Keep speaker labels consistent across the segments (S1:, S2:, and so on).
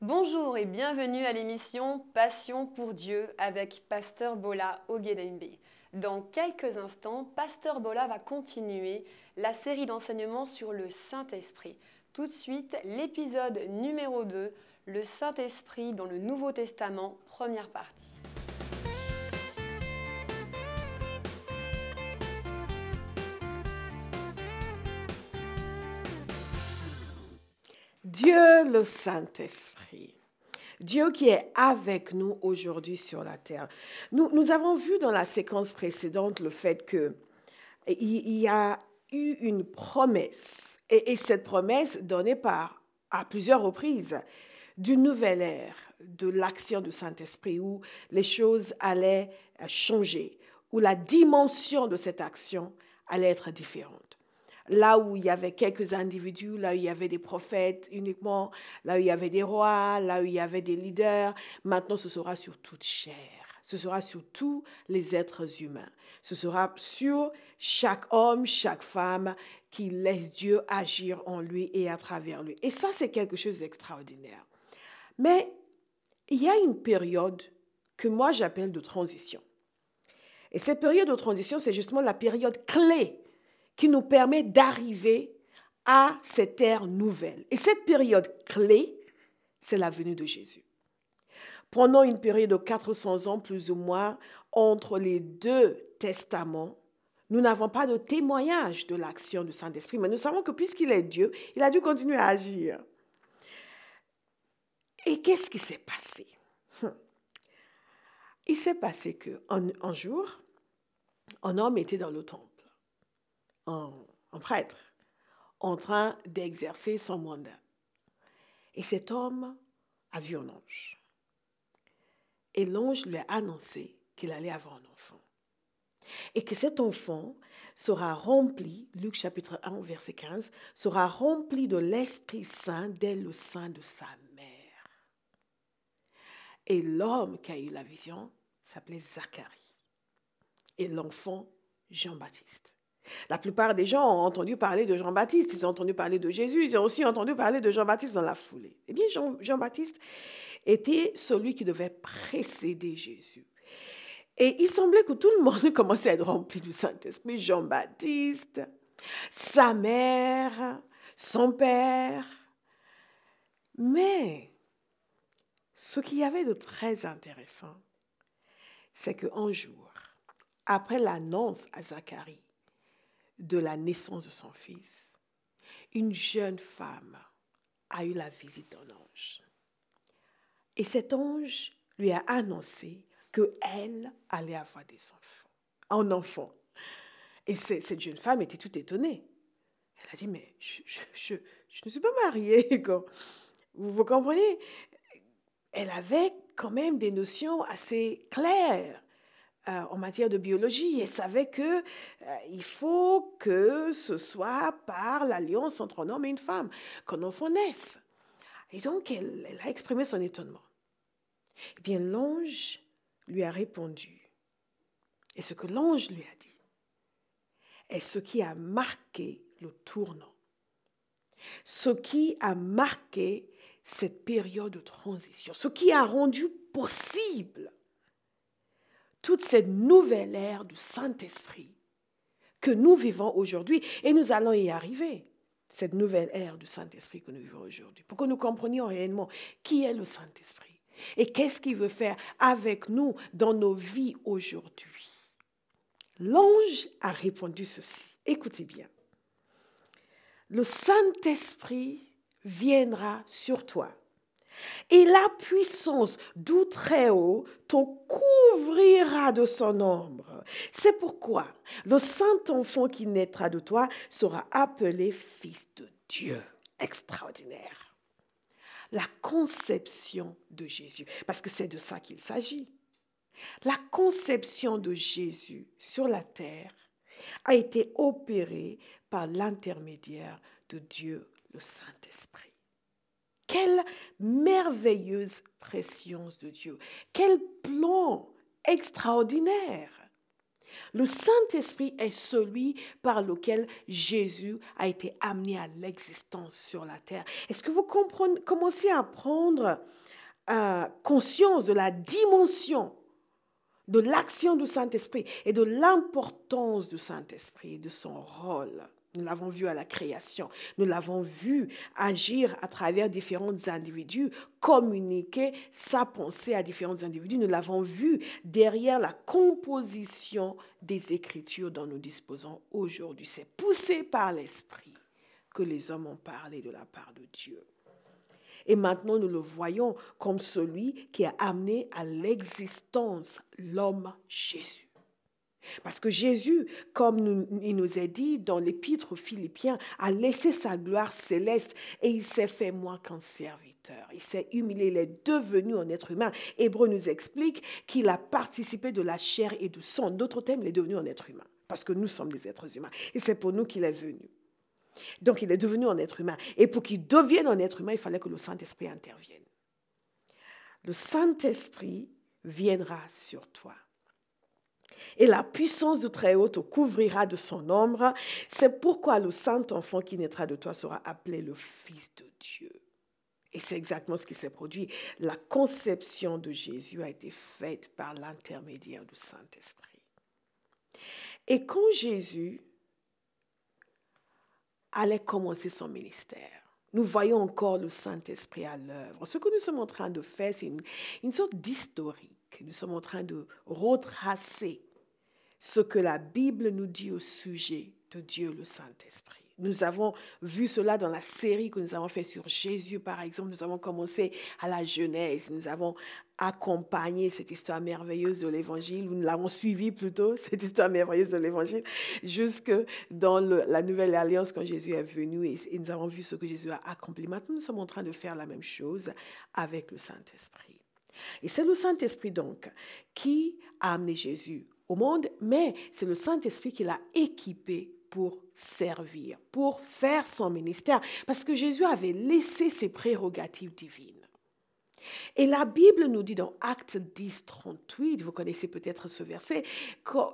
S1: Bonjour et bienvenue à l'émission Passion pour Dieu avec Pasteur Bola Oguelembe. Dans quelques instants, Pasteur Bola va continuer la série d'enseignements sur le Saint-Esprit. Tout de suite, l'épisode numéro 2, le Saint-Esprit dans le Nouveau Testament, première partie.
S2: Dieu le Saint-Esprit. Dieu qui est avec nous aujourd'hui sur la terre. Nous avons vu dans la séquence précédente le fait qu'il y a eu une promesse, et cette promesse donnée à plusieurs reprises, d'une nouvelle ère, de l'action du Saint-Esprit, où les choses allaient changer, où la dimension de cette action allait être différente. Là où il y avait quelques individus, là où il y avait des prophètes uniquement, là où il y avait des rois, là où il y avait des leaders, maintenant ce sera sur toute chair. Ce sera sur tous les êtres humains. Ce sera sur chaque homme, chaque femme qui laisse Dieu agir en lui et à travers lui. Et ça, c'est quelque chose d'extraordinaire. Mais il y a une période que moi j'appelle de transition. Et cette période de transition, c'est justement la période clé qui nous permet d'arriver à cette ère nouvelle. Et cette période clé, c'est la venue de Jésus. Pendant une période de 400 ans, plus ou moins, entre les deux testaments, nous n'avons pas de témoignage de l'action du Saint-Esprit, mais nous savons que puisqu'il est Dieu, il a dû continuer à agir. Et qu'est-ce qui s'est passé? Il s'est passé qu'un jour, un homme était dans le temple, un prêtre, en train d'exercer son mandat. Et cet homme a vu un ange. Et l'ange lui a annoncé qu'il allait avoir un enfant. Et que cet enfant sera rempli, Luc chapitre 1, verset 15, sera rempli de l'Esprit Saint dès le sein de sa mère. Et l'homme qui a eu la vision s'appelait Zacharie. Et l'enfant, Jean-Baptiste. La plupart des gens ont entendu parler de Jean-Baptiste, ils ont entendu parler de Jésus, ils ont aussi entendu parler de Jean-Baptiste dans la foulée. Eh bien, Jean-Baptiste était celui qui devait précéder Jésus. Et il semblait que tout le monde commençait à être rempli du Saint-Esprit. Jean-Baptiste, sa mère, son père. Mais ce qu'il y avait de très intéressant, c'est qu'un jour, après l'annonce à Zacharie de la naissance de son fils, une jeune femme a eu la visite d'un ange. Et cet ange lui a annoncé qu'elle allait avoir des enfants, un enfant. Et cette jeune femme était toute étonnée. Elle a dit, mais je ne suis pas mariée. Vous comprenez? Elle avait quand même des notions assez claires en matière de biologie. Elle savait qu'il faut que ce soit par l'alliance entre un homme et une femme qu'un enfant naisse. Et donc, elle a exprimé son étonnement. Eh bien, l'ange lui a répondu. Et ce que l'ange lui a dit est ce qui a marqué le tournant. Ce qui a marqué cette période de transition. Ce qui a rendu possible toute cette nouvelle ère du Saint-Esprit que nous vivons aujourd'hui. Et nous allons y arriver, cette nouvelle ère du Saint-Esprit que nous vivons aujourd'hui, pour que nous comprenions réellement qui est le Saint-Esprit et qu'est-ce qu'il veut faire avec nous dans nos vies aujourd'hui. L'ange a répondu ceci. Écoutez bien. Le Saint-Esprit viendra sur toi et la puissance du Très-Haut te couvrira de son ombre. C'est pourquoi le Saint-Enfant qui naîtra de toi sera appelé Fils de Dieu. Extraordinaire. La conception de Jésus, parce que c'est de ça qu'il s'agit. La conception de Jésus sur la terre a été opérée par l'intermédiaire de Dieu, le Saint-Esprit. Quelle merveilleuse préscience de Dieu. Quel plan extraordinaire. Le Saint-Esprit est celui par lequel Jésus a été amené à l'existence sur la terre. Est-ce que vous commencez à prendre conscience de la dimension de l'action du Saint-Esprit et de l'importance du Saint-Esprit et de son rôle? Nous l'avons vu à la création, nous l'avons vu agir à travers différents individus, communiquer sa pensée à différents individus. Nous l'avons vu derrière la composition des Écritures dont nous disposons aujourd'hui. C'est poussé par l'Esprit que les hommes ont parlé de la part de Dieu. Et maintenant, nous le voyons comme celui qui a amené à l'existence l'homme Jésus. Parce que Jésus, comme il nous est dit dans l'épître aux Philippiens, a laissé sa gloire céleste et il s'est fait moins qu'un serviteur. Il s'est humilié, il est devenu un être humain. Hébreu nous explique qu'il a participé de la chair et du sang. D'autres termes, il est devenu un être humain parce que nous sommes des êtres humains. Et c'est pour nous qu'il est venu. Donc, il est devenu un être humain. Et pour qu'il devienne un être humain, il fallait que le Saint-Esprit intervienne. Le Saint-Esprit viendra sur toi. Et la puissance du Très-Haut te couvrira de son ombre. C'est pourquoi le Saint-Enfant qui naîtra de toi sera appelé le Fils de Dieu. Et c'est exactement ce qui s'est produit. La conception de Jésus a été faite par l'intermédiaire du Saint-Esprit. Et quand Jésus allait commencer son ministère, nous voyons encore le Saint-Esprit à l'œuvre. Ce que nous sommes en train de faire, c'est une sorte d'historique. Nous sommes en train de retracer ce que la Bible nous dit au sujet de Dieu le Saint-Esprit. Nous avons vu cela dans la série que nous avons faite sur Jésus, par exemple. Nous avons commencé à la Genèse. Nous avons accompagné cette histoire merveilleuse de l'Évangile, ou nous l'avons suivi plutôt, cette histoire merveilleuse de l'Évangile, jusque dans la Nouvelle Alliance quand Jésus est venu et nous avons vu ce que Jésus a accompli. Maintenant, nous sommes en train de faire la même chose avec le Saint-Esprit. Et c'est le Saint-Esprit donc qui a amené Jésus au monde, mais c'est le Saint-Esprit qui l'a équipé pour servir, pour faire son ministère, parce que Jésus avait laissé ses prérogatives divines. Et la Bible nous dit dans Actes 10, 38, vous connaissez peut-être ce verset,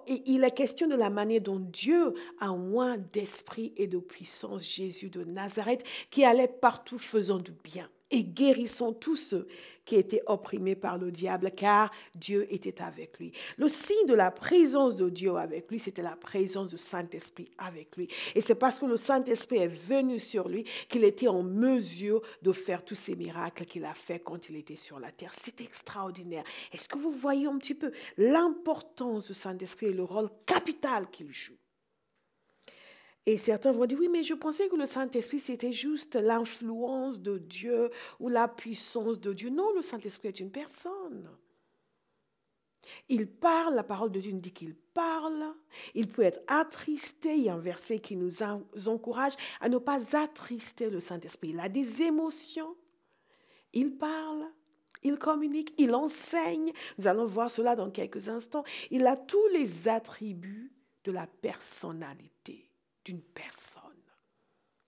S2: il est question de la manière dont Dieu a oint d'esprit et de puissance Jésus de Nazareth, qui allait partout faisant du bien et guérissant tous ceux qui étaient opprimés par le diable, car Dieu était avec lui. Le signe de la présence de Dieu avec lui, c'était la présence du Saint-Esprit avec lui. Et c'est parce que le Saint-Esprit est venu sur lui qu'il était en mesure de faire tous ces miracles qu'il a fait quand il était sur la terre. C'est extraordinaire. Est-ce que vous voyez un petit peu l'importance du Saint-Esprit et le rôle capital qu'il joue? Et certains vont dire, oui, mais je pensais que le Saint-Esprit, c'était juste l'influence de Dieu ou la puissance de Dieu. Non, le Saint-Esprit est une personne. Il parle, la parole de Dieu nous dit qu'il parle. Il peut être attristé. Il y a un verset qui nous encourage à ne pas attrister le Saint-Esprit. Il a des émotions. Il parle. Il communique. Il enseigne. Nous allons voir cela dans quelques instants. Il a tous les attributs de la personnalité d'une personne.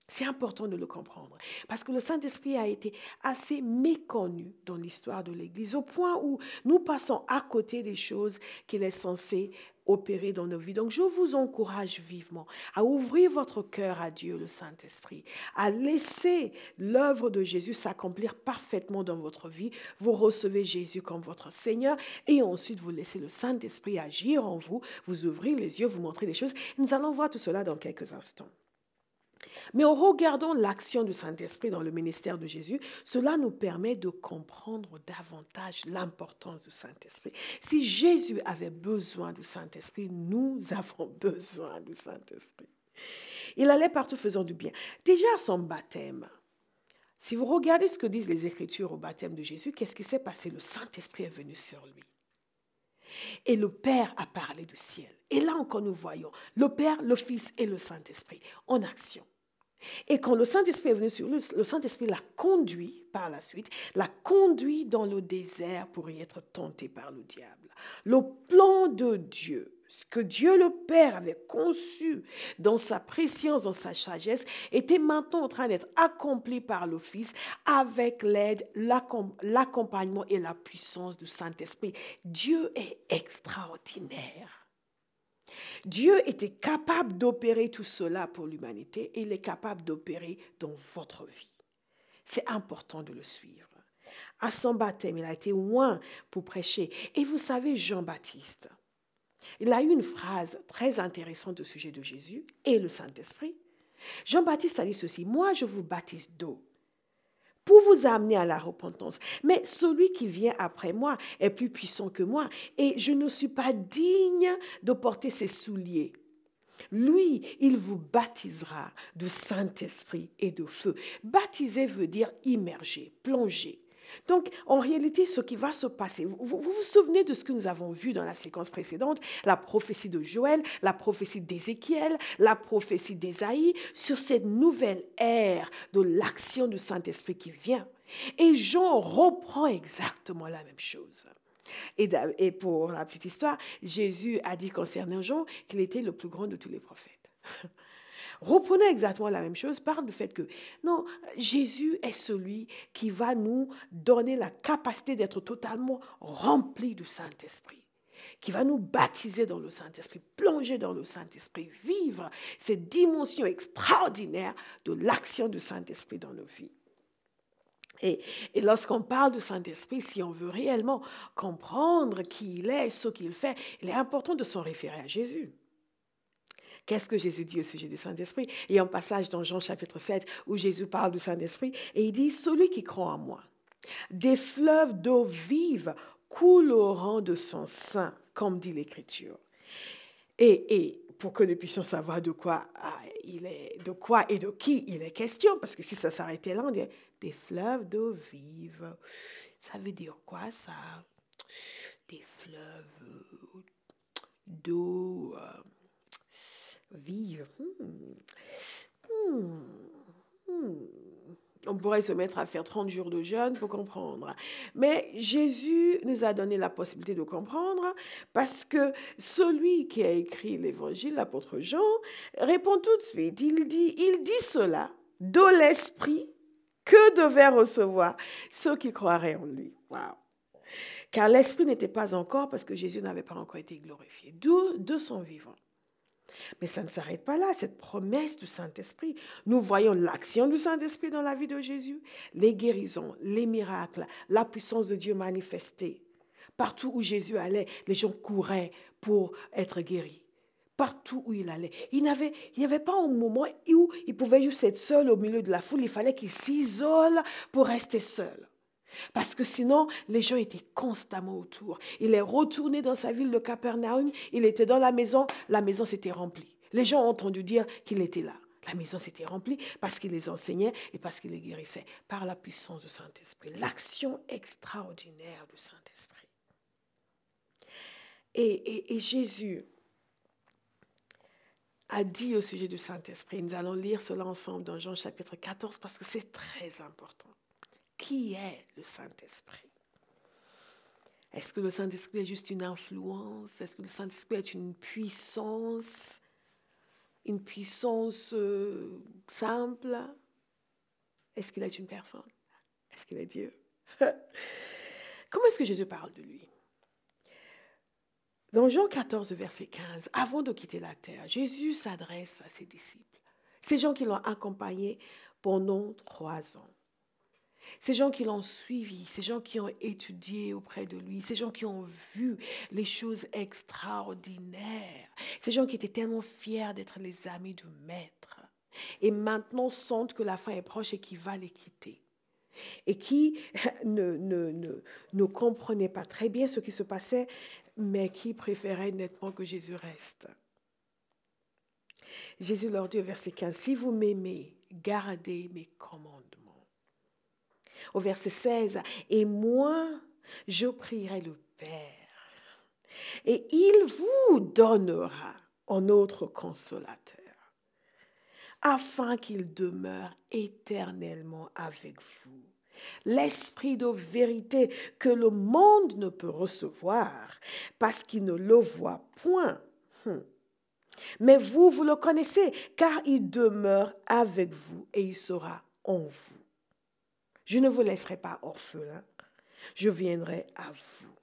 S2: C'est important de le comprendre parce que le Saint-Esprit a été assez méconnu dans l'histoire de l'Église au point où nous passons à côté des choses qu'il est censé opérer dans nos vies. Donc, je vous encourage vivement à ouvrir votre cœur à Dieu, le Saint-Esprit, à laisser l'œuvre de Jésus s'accomplir parfaitement dans votre vie. Vous recevez Jésus comme votre Seigneur et ensuite vous laissez le Saint-Esprit agir en vous, vous ouvrez les yeux, vous montrez des choses. Nous allons voir tout cela dans quelques instants. Mais en regardant l'action du Saint-Esprit dans le ministère de Jésus, cela nous permet de comprendre davantage l'importance du Saint-Esprit. Si Jésus avait besoin du Saint-Esprit, nous avons besoin du Saint-Esprit. Il allait partout faisant du bien. Déjà à son baptême, si vous regardez ce que disent les Écritures au baptême de Jésus, qu'est-ce qui s'est passé? Le Saint-Esprit est venu sur lui. Et le Père a parlé du ciel. Et là encore, nous voyons le Père, le Fils et le Saint-Esprit en action. Et quand le Saint-Esprit est venu sur lui, le Saint-Esprit l'a conduit par la suite, l'a conduit dans le désert pour y être tenté par le diable. Le plan de Dieu, ce que Dieu le Père avait conçu dans sa préscience, dans sa sagesse, était maintenant en train d'être accompli par le Fils avec l'aide, l'accompagnement et la puissance du Saint-Esprit. Dieu est extraordinaire. Dieu était capable d'opérer tout cela pour l'humanité et il est capable d'opérer dans votre vie. C'est important de le suivre. À son baptême, il a été oint pour prêcher. Et vous savez, Jean-Baptiste, il a eu une phrase très intéressante au sujet de Jésus et le Saint-Esprit. Jean-Baptiste a dit ceci, « Moi, je vous baptise d'eau pour vous amener à la repentance. Mais celui qui vient après moi est plus puissant que moi et je ne suis pas digne de porter ses souliers. Lui, il vous baptisera du Saint-Esprit et de feu. » Baptiser veut dire immerger, plonger. Donc, en réalité, ce qui va se passer, vous souvenez de ce que nous avons vu dans la séquence précédente, la prophétie de Joël, la prophétie d'Ézéchiel, la prophétie d'Ésaïe, sur cette nouvelle ère de l'action du Saint-Esprit qui vient. Et Jean reprend exactement la même chose. Et pour la petite histoire, Jésus a dit concernant Jean qu'il était le plus grand de tous les prophètes. Reprenons exactement la même chose, parle du fait que non, Jésus est celui qui va nous donner la capacité d'être totalement remplis du Saint-Esprit, qui va nous baptiser dans le Saint-Esprit, plonger dans le Saint-Esprit, vivre cette dimension extraordinaire de l'action du Saint-Esprit dans nos vies. Et lorsqu'on parle du Saint-Esprit, si on veut réellement comprendre qui il est, ce qu'il fait, il est important de s'en référer à Jésus. Qu'est-ce que Jésus dit au sujet du Saint-Esprit? Il y a un passage dans Jean chapitre 7 où Jésus parle du Saint-Esprit et il dit « Celui qui croit en moi, des fleuves d'eau vive couleront de son sein, comme dit l'Écriture. » Et pour que nous puissions savoir de quoi et de qui il est question, parce que si ça s'arrêtait là, on dirait « des fleuves d'eau vive ». Ça veut dire quoi ça? Des fleuves d'eau vive. On pourrait se mettre à faire 30 jours de jeûne pour comprendre. Mais Jésus nous a donné la possibilité de comprendre parce que celui qui a écrit l'évangile, l'apôtre Jean, répond tout de suite. Il dit cela de l'Esprit que devaient recevoir ceux qui croiraient en lui. Waouh! Car l'Esprit n'était pas encore, parce que Jésus n'avait pas encore été glorifié, de son vivant. Mais ça ne s'arrête pas là, cette promesse du Saint-Esprit. Nous voyons l'action du Saint-Esprit dans la vie de Jésus, les guérisons, les miracles, la puissance de Dieu manifestée. Partout où Jésus allait, les gens couraient pour être guéris. Partout où il allait. Il n'y avait pas un moment où il pouvait juste être seul au milieu de la foule. Il fallait qu'il s'isole pour rester seul. Parce que sinon, les gens étaient constamment autour. Il est retourné dans sa ville de Capernaum, il était dans la maison s'était remplie. Les gens ont entendu dire qu'il était là. La maison s'était remplie parce qu'il les enseignait et parce qu'il les guérissait par la puissance du Saint-Esprit. L'action extraordinaire du Saint-Esprit. Et Jésus a dit au sujet du Saint-Esprit, nous allons lire cela ensemble dans Jean chapitre 14 parce que c'est très important. Qui est le Saint-Esprit? Est-ce que le Saint-Esprit est juste une influence? Est-ce que le Saint-Esprit est une puissance simple? Est-ce qu'il est une personne? Est-ce qu'il est Dieu? Comment est-ce que Jésus parle de lui? Dans Jean 14, verset 15, avant de quitter la terre, Jésus s'adresse à ses disciples, ces gens qui l'ont accompagné pendant 3 ans. Ces gens qui l'ont suivi, ces gens qui ont étudié auprès de lui, ces gens qui ont vu les choses extraordinaires, ces gens qui étaient tellement fiers d'être les amis du Maître et maintenant sentent que la fin est proche et qu'il va les quitter et qui ne comprenaient pas très bien ce qui se passait, mais qui préféraient nettement que Jésus reste. Jésus leur dit au verset 15, « Si vous m'aimez, gardez mes commandements. » Au verset 16, « Et moi, je prierai le Père, et il vous donnera un autre consolateur, afin qu'il demeure éternellement avec vous. L'Esprit de vérité que le monde ne peut recevoir, parce qu'il ne le voit point. Mais vous le connaissez, car il demeure avec vous et il sera en vous. Je ne vous laisserai pas orphelin, je viendrai à vous. »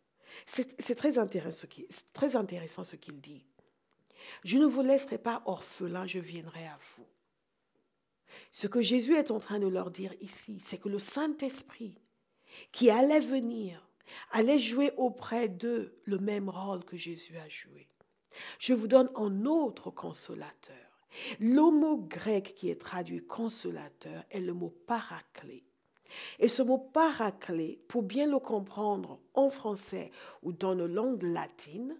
S2: C'est très intéressant ce qu'il dit. Je ne vous laisserai pas orphelins, je viendrai à vous. Ce que Jésus est en train de leur dire ici, c'est que le Saint-Esprit qui allait venir, allait jouer auprès d'eux le même rôle que Jésus a joué. Je vous donne un autre consolateur. Le mot grec qui est traduit consolateur est le mot paraclet. Et ce mot paraclet, pour bien le comprendre en français ou dans nos langues latines,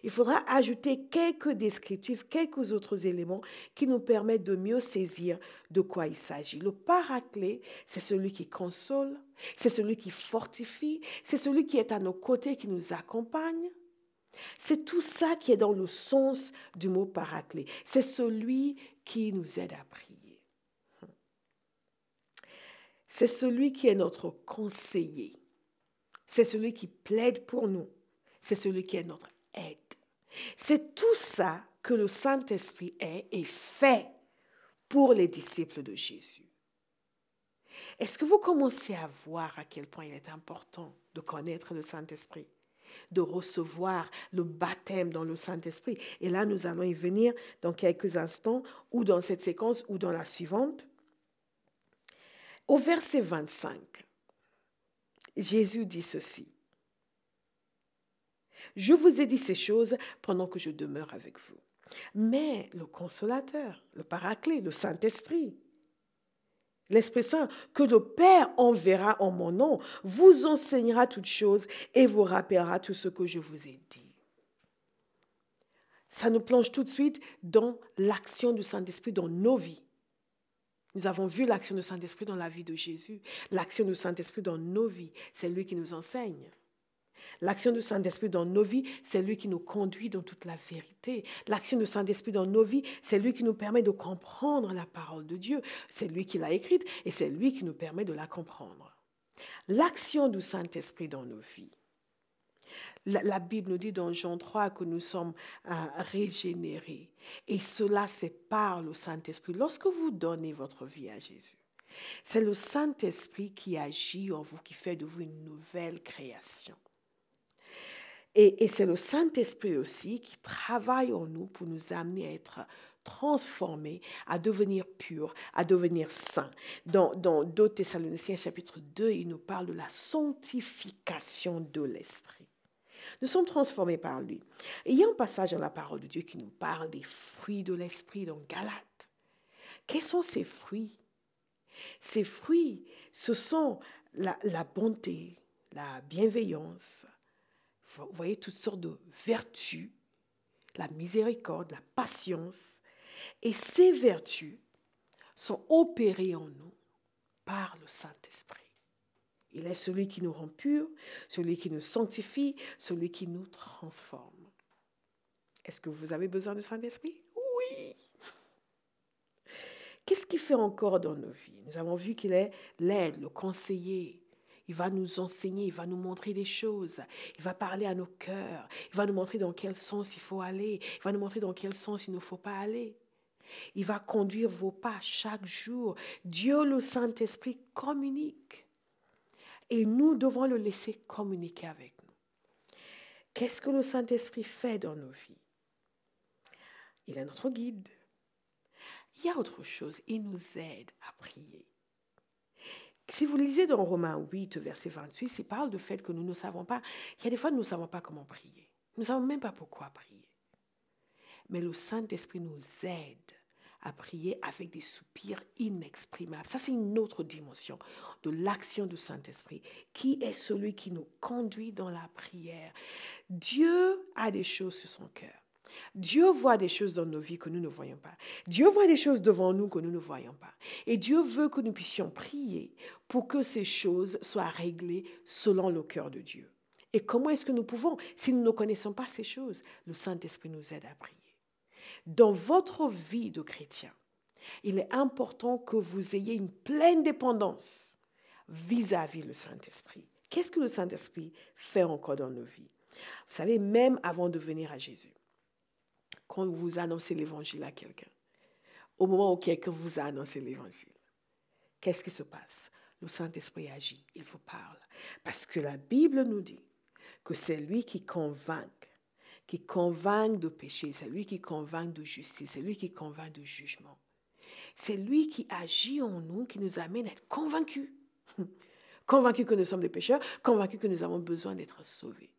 S2: il faudra ajouter quelques descriptifs, quelques autres éléments qui nous permettent de mieux saisir de quoi il s'agit. Le paraclet, c'est celui qui console, c'est celui qui fortifie, c'est celui qui est à nos côtés, qui nous accompagne. C'est tout ça qui est dans le sens du mot paraclet. C'est celui qui nous aide à prier. C'est celui qui est notre conseiller. C'est celui qui plaide pour nous. C'est celui qui est notre aide. C'est tout ça que le Saint-Esprit est et fait pour les disciples de Jésus. Est-ce que vous commencez à voir à quel point il est important de connaître le Saint-Esprit, de recevoir le baptême dans le Saint-Esprit? Et là, nous allons y venir dans quelques instants, ou dans cette séquence, ou dans la suivante. Au verset 25, Jésus dit ceci. Je vous ai dit ces choses pendant que je demeure avec vous. Mais le consolateur, le paraclet, le Saint-Esprit, l'Esprit Saint, que le Père enverra en mon nom, vous enseignera toutes choses et vous rappellera tout ce que je vous ai dit. Ça nous plonge tout de suite dans l'action du Saint-Esprit dans nos vies. Nous avons vu l'action du Saint-Esprit dans la vie de Jésus. L'action du Saint-Esprit dans nos vies, c'est lui qui nous enseigne. L'action du Saint-Esprit dans nos vies, c'est lui qui nous conduit dans toute la vérité. L'action du Saint-Esprit dans nos vies, c'est lui qui nous permet de comprendre la parole de Dieu. C'est lui qui l'a écrite et c'est lui qui nous permet de la comprendre. L'action du Saint-Esprit dans nos vies. La Bible nous dit dans Jean 3 que nous sommes régénérés. Et cela, c'est par le Saint-Esprit. Lorsque vous donnez votre vie à Jésus, c'est le Saint-Esprit qui agit en vous, qui fait de vous une nouvelle création. Et c'est le Saint-Esprit aussi qui travaille en nous pour nous amener à être transformés, à devenir purs, à devenir saints. Dans 2 Thessaloniciens chapitre 2, il nous parle de la sanctification de l'Esprit. Nous sommes transformés par lui. Et il y a un passage dans la parole de Dieu qui nous parle des fruits de l'Esprit dans Galates. Quels sont ces fruits? Ces fruits, ce sont la bonté, la bienveillance, vous voyez toutes sortes de vertus, la miséricorde, la patience. Et ces vertus sont opérées en nous par le Saint-Esprit. Il est celui qui nous rend purs, celui qui nous sanctifie, celui qui nous transforme. Est-ce que vous avez besoin du Saint-Esprit? Oui! Qu'est-ce qu'il fait encore dans nos vies? Nous avons vu qu'il est l'aide, le conseiller. Il va nous enseigner, il va nous montrer des choses. Il va parler à nos cœurs. Il va nous montrer dans quel sens il faut aller. Il va nous montrer dans quel sens il ne faut pas aller. Il va conduire vos pas chaque jour. Dieu, le Saint-Esprit, communique. Et nous devons le laisser communiquer avec nous. Qu'est-ce que le Saint-Esprit fait dans nos vies? Il est notre guide. Il y a autre chose. Il nous aide à prier. Si vous lisez dans Romains 8, verset 28, il parle du fait que nous ne savons pas. Il y a des fois, nous ne savons pas comment prier. Nous ne savons même pas pourquoi prier. Mais le Saint-Esprit nous aide à prier avec des soupirs inexprimables. Ça, c'est une autre dimension de l'action du Saint-Esprit, qui est celui qui nous conduit dans la prière. Dieu a des choses sur son cœur. Dieu voit des choses dans nos vies que nous ne voyons pas. Dieu voit des choses devant nous que nous ne voyons pas. Et Dieu veut que nous puissions prier pour que ces choses soient réglées selon le cœur de Dieu. Et comment est-ce que nous pouvons, si nous ne connaissons pas ces choses? Le Saint-Esprit nous aide à prier. Dans votre vie de chrétien, il est important que vous ayez une pleine dépendance vis-à-vis du Saint-Esprit. Qu'est-ce que le Saint-Esprit fait encore dans nos vies? Vous savez, même avant de venir à Jésus, quand vous annoncez l'évangile à quelqu'un, au moment où quelqu'un vous a annoncé l'évangile, qu'est-ce qui se passe? Le Saint-Esprit agit, il vous parle. Parce que la Bible nous dit que c'est lui qui convainc, qui convainc de péché, c'est lui qui convainc de justice, c'est lui qui convainc de jugement. C'est lui qui agit en nous, qui nous amène à être convaincus. Convaincus que nous sommes des pécheurs, convaincus que nous avons besoin d'être sauvés,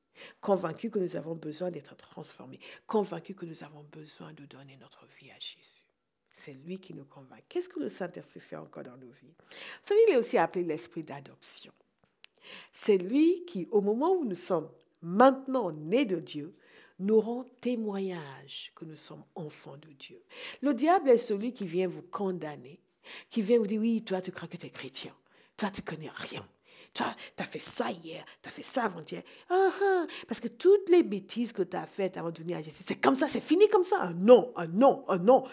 S2: convaincus que nous avons besoin d'être transformés, convaincus que nous avons besoin de donner notre vie à Jésus. C'est lui qui nous convainc. Qu'est-ce que le Saint-Esprit fait encore dans nos vies? Vous savez, il est aussi appelé l'esprit d'adoption. C'est lui qui, au moment où nous sommes maintenant nés de Dieu, nous rend témoignage que nous sommes enfants de Dieu. Le diable est celui qui vient vous condamner, qui vient vous dire, oui, toi, tu crois que tu es chrétien. Toi, tu ne connais rien. Toi, tu as fait ça hier, tu as fait ça avant-hier. Parce que toutes les bêtises que tu as faites avant de venir à Jésus, c'est comme ça, c'est fini comme ça. Non,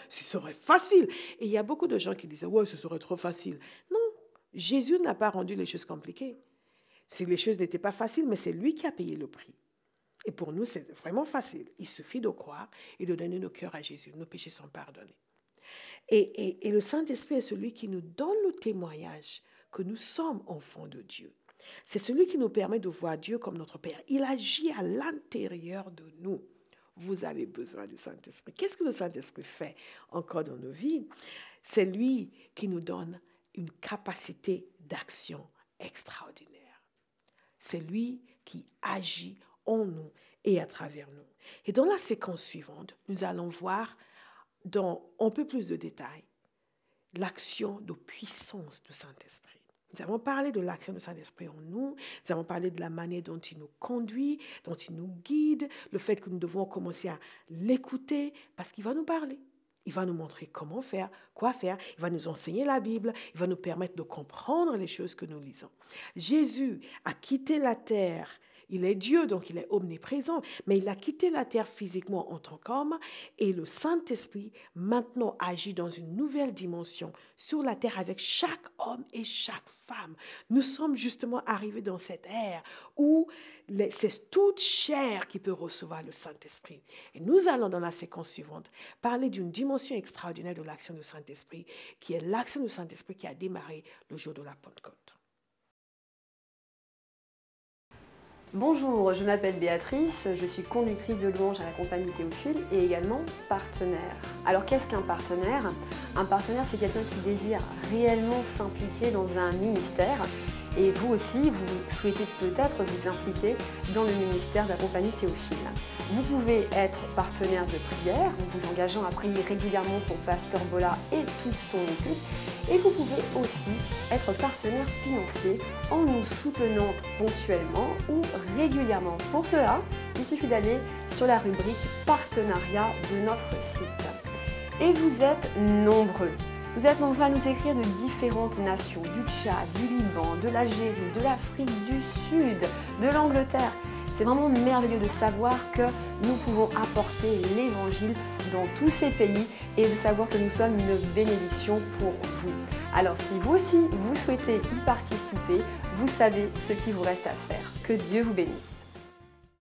S2: ce serait facile. Et il y a beaucoup de gens qui disent, ouais, ce serait trop facile. Non, Jésus n'a pas rendu les choses compliquées. Si les choses n'étaient pas faciles, mais c'est lui qui a payé le prix. Et pour nous, c'est vraiment facile. Il suffit de croire et de donner nos cœurs à Jésus. Nos péchés sont pardonnés. Et le Saint-Esprit est celui qui nous donne le témoignage que nous sommes enfants de Dieu. C'est celui qui nous permet de voir Dieu comme notre Père. Il agit à l'intérieur de nous. Vous avez besoin du Saint-Esprit. Qu'est-ce que le Saint-Esprit fait encore dans nos vies? C'est lui qui nous donne une capacité d'action extraordinaire. C'est lui qui agit en nous et à travers nous. Et dans la séquence suivante, nous allons voir dans un peu plus de détails l'action de puissance du Saint-Esprit. Nous avons parlé de l'action du Saint-Esprit en nous, nous avons parlé de la manière dont il nous conduit, dont il nous guide, le fait que nous devons commencer à l'écouter parce qu'il va nous parler. Il va nous montrer comment faire, quoi faire. Il va nous enseigner la Bible. Il va nous permettre de comprendre les choses que nous lisons. Jésus a quitté la terre. Il est Dieu, donc il est omniprésent. Mais il a quitté la terre physiquement en tant qu'homme. Et le Saint-Esprit, maintenant, agit dans une nouvelle dimension sur la terre avec chaque homme et chaque femme. Nous sommes justement arrivés dans cette ère où c'est toute chair qui peut recevoir le Saint-Esprit. Et nous allons, dans la séquence suivante, parler d'une dimension extraordinaire de l'action du Saint-Esprit, qui est l'action du Saint-Esprit qui a démarré le jour de la Pentecôte.
S1: Bonjour, je m'appelle Béatrice, je suis conductrice de louange à la compagnie Théophile et également partenaire. Alors qu'est-ce qu'un partenaire? Un partenaire, c'est quelqu'un qui désire réellement s'impliquer dans un ministère. Et vous aussi, vous souhaitez peut-être vous impliquer dans le ministère de la compagnie Théophile. Vous pouvez être partenaire de prière en vous engageant à prier régulièrement pour Pasteur Bola et toute son équipe. Et vous pouvez aussi être partenaire financier en nous soutenant ponctuellement ou régulièrement. Pour cela, il suffit d'aller sur la rubrique partenariat de notre site. Et vous êtes nombreux. Vous êtes nombreux à nous écrire de différentes nations, du Tchad, du Liban, de l'Algérie, de l'Afrique du Sud, de l'Angleterre. C'est vraiment merveilleux de savoir que nous pouvons apporter l'Évangile dans tous ces pays et de savoir que nous sommes une bénédiction pour vous. Alors si vous aussi, vous souhaitez y participer, vous savez ce qu'il vous reste à faire. Que Dieu vous bénisse.